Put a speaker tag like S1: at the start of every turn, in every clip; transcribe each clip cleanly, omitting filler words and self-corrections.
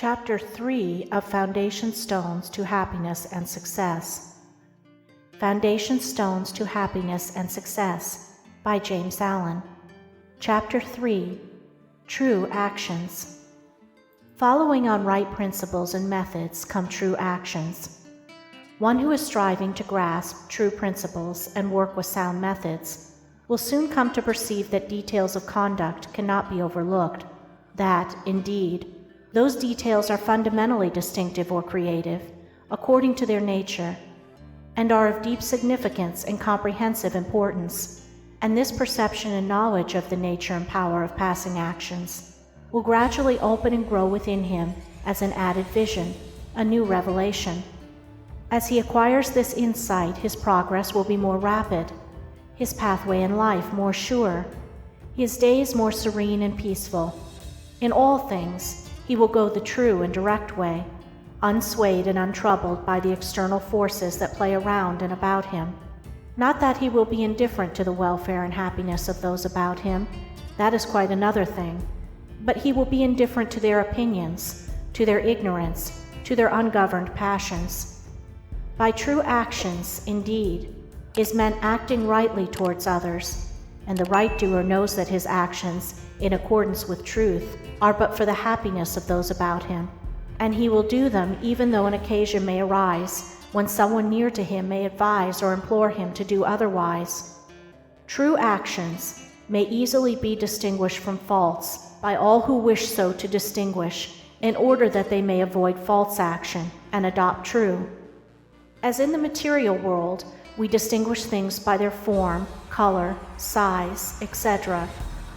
S1: Chapter 3 of Foundation Stones to Happiness and Success. Foundation Stones to Happiness and Success by James Allen. Chapter 3 True Actions. Following on right principles and methods come true actions. One who is striving to grasp true principles and work with sound methods will soon come to perceive that details of conduct cannot be overlooked, that, indeed, those details are fundamentally distinctive or creative, according to their nature, and are of deep significance and comprehensive importance, and this perception and knowledge of the nature and power of passing actions will gradually open and grow within him as an added vision, a new revelation. As he acquires this insight, his progress will be more rapid, his pathway in life more sure, his days more serene and peaceful. In all things, he will go the true and direct way, unswayed and untroubled by the external forces that play around and about him. Not that he will be indifferent to the welfare and happiness of those about him, that is quite another thing, but he will be indifferent to their opinions, to their ignorance, to their ungoverned passions. By true actions, indeed, is meant acting rightly towards others, and the right doer knows that his actions, in accordance with truth, are but for the happiness of those about him, and he will do them even though an occasion may arise when someone near to him may advise or implore him to do otherwise. True actions may easily be distinguished from false by all who wish so to distinguish, in order that they may avoid false action and adopt true. As in the material world, we distinguish things by their form, color, size, etc.,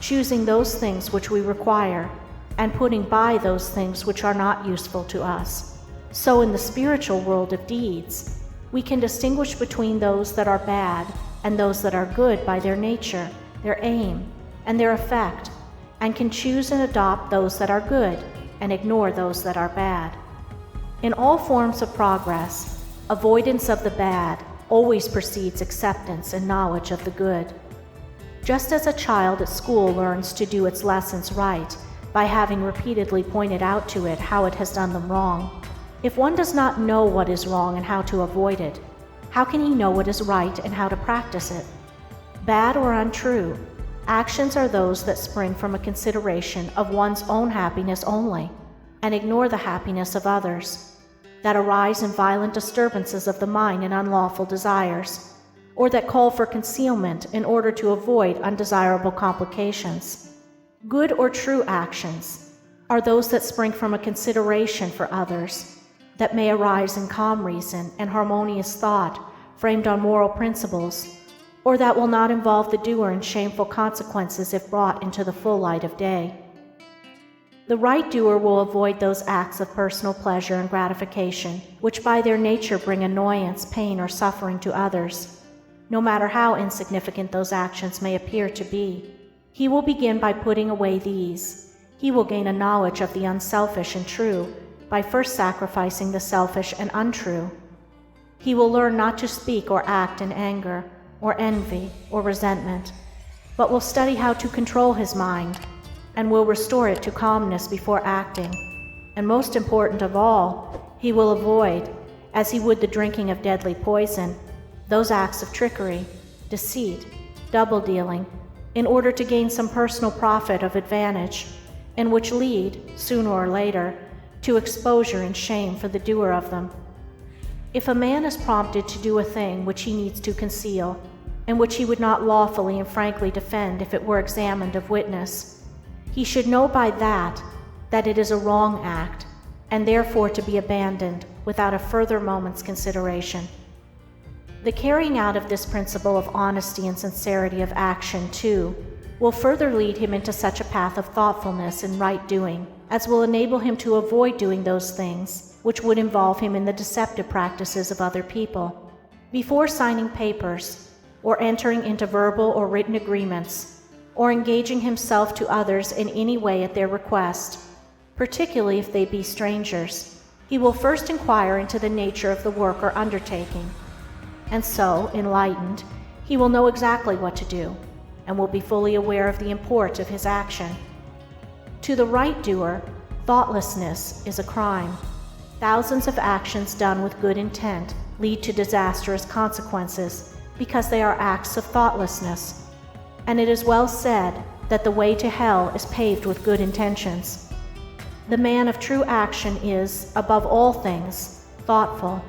S1: choosing those things which we require, and putting by those things which are not useful to us. So in the spiritual world of deeds, we can distinguish between those that are bad and those that are good by their nature, their aim, and their effect, and can choose and adopt those that are good and ignore those that are bad. In all forms of progress, avoidance of the bad always precedes acceptance and knowledge of the good. Just as a child at school learns to do its lessons right by having repeatedly pointed out to it how it has done them wrong, if one does not know what is wrong and how to avoid it, how can he know what is right and how to practice it? Bad or untrue, actions are those that spring from a consideration of one's own happiness only, and ignore the happiness of others, that arise in violent disturbances of the mind and unlawful desires, or that call for concealment in order to avoid undesirable complications. Good or true actions are those that spring from a consideration for others, that may arise in calm reason and harmonious thought framed on moral principles, or that will not involve the doer in shameful consequences if brought into the full light of day. The right doer will avoid those acts of personal pleasure and gratification which by their nature bring annoyance, pain, or suffering to others, no matter how insignificant those actions may appear to be. He will begin by putting away these. He will gain a knowledge of the unselfish and true by first sacrificing the selfish and untrue. He will learn not to speak or act in anger, or envy, or resentment, but will study how to control his mind, and will restore it to calmness before acting. And most important of all, he will avoid, as he would the drinking of deadly poison, those acts of trickery, deceit, double-dealing, in order to gain some personal profit of advantage, and which lead, sooner or later, to exposure and shame for the doer of them. If a man is prompted to do a thing which he needs to conceal, and which he would not lawfully and frankly defend if it were examined of witness, he should know by that it is a wrong act, and therefore to be abandoned without a further moment's consideration. The carrying out of this principle of honesty and sincerity of action, too, will further lead him into such a path of thoughtfulness and right doing as will enable him to avoid doing those things which would involve him in the deceptive practices of other people. Before signing papers, or entering into verbal or written agreements, or engaging himself to others in any way at their request, particularly if they be strangers, he will first inquire into the nature of the work or undertaking, and so, enlightened, he will know exactly what to do, and will be fully aware of the import of his action. To the right doer, Thoughtlessness is a crime. Thousands of actions done with good intent lead to disastrous consequences because they are acts of thoughtlessness. And it is well said that the way to hell is paved with good intentions. The man of true action is, above all things, thoughtful.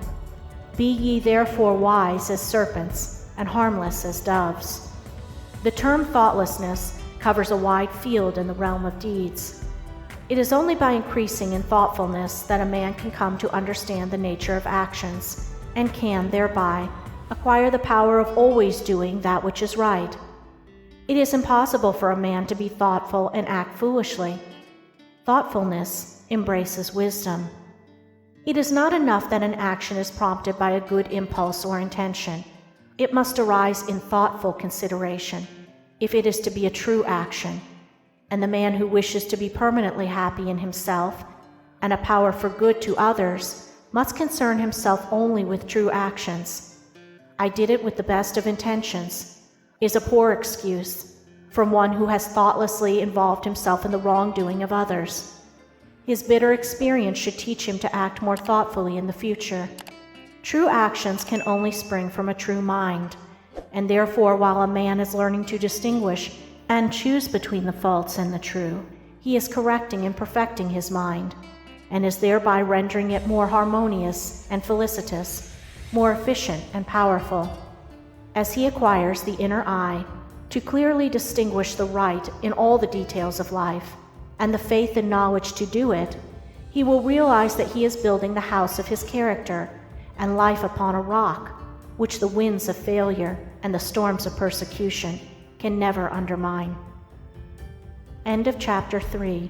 S1: Be ye therefore wise as serpents and harmless as doves. The term thoughtlessness covers a wide field in the realm of deeds. It is only by increasing in thoughtfulness that a man can come to understand the nature of actions, and can, thereby, acquire the power of always doing that which is right. It is impossible for a man to be thoughtful and act foolishly. Thoughtfulness embraces wisdom. It is not enough that an action is prompted by a good impulse or intention. It must arise in thoughtful consideration, if it is to be a true action. And the man who wishes to be permanently happy in himself and a power for good to others must concern himself only with true actions. "I did it with the best of intentions" is a poor excuse from one who has thoughtlessly involved himself in the wrongdoing of others. His bitter experience should teach him to act more thoughtfully in the future. True actions can only spring from a true mind, and therefore while a man is learning to distinguish and choose between the false and the true, he is correcting and perfecting his mind, and is thereby rendering it more harmonious and felicitous, more efficient and powerful. As he acquires the inner eye to clearly distinguish the right in all the details of life, and the faith and knowledge to do it, he will realize that he is building the house of his character and life upon a rock, which the winds of failure and the storms of persecution can never undermine. End of chapter 3.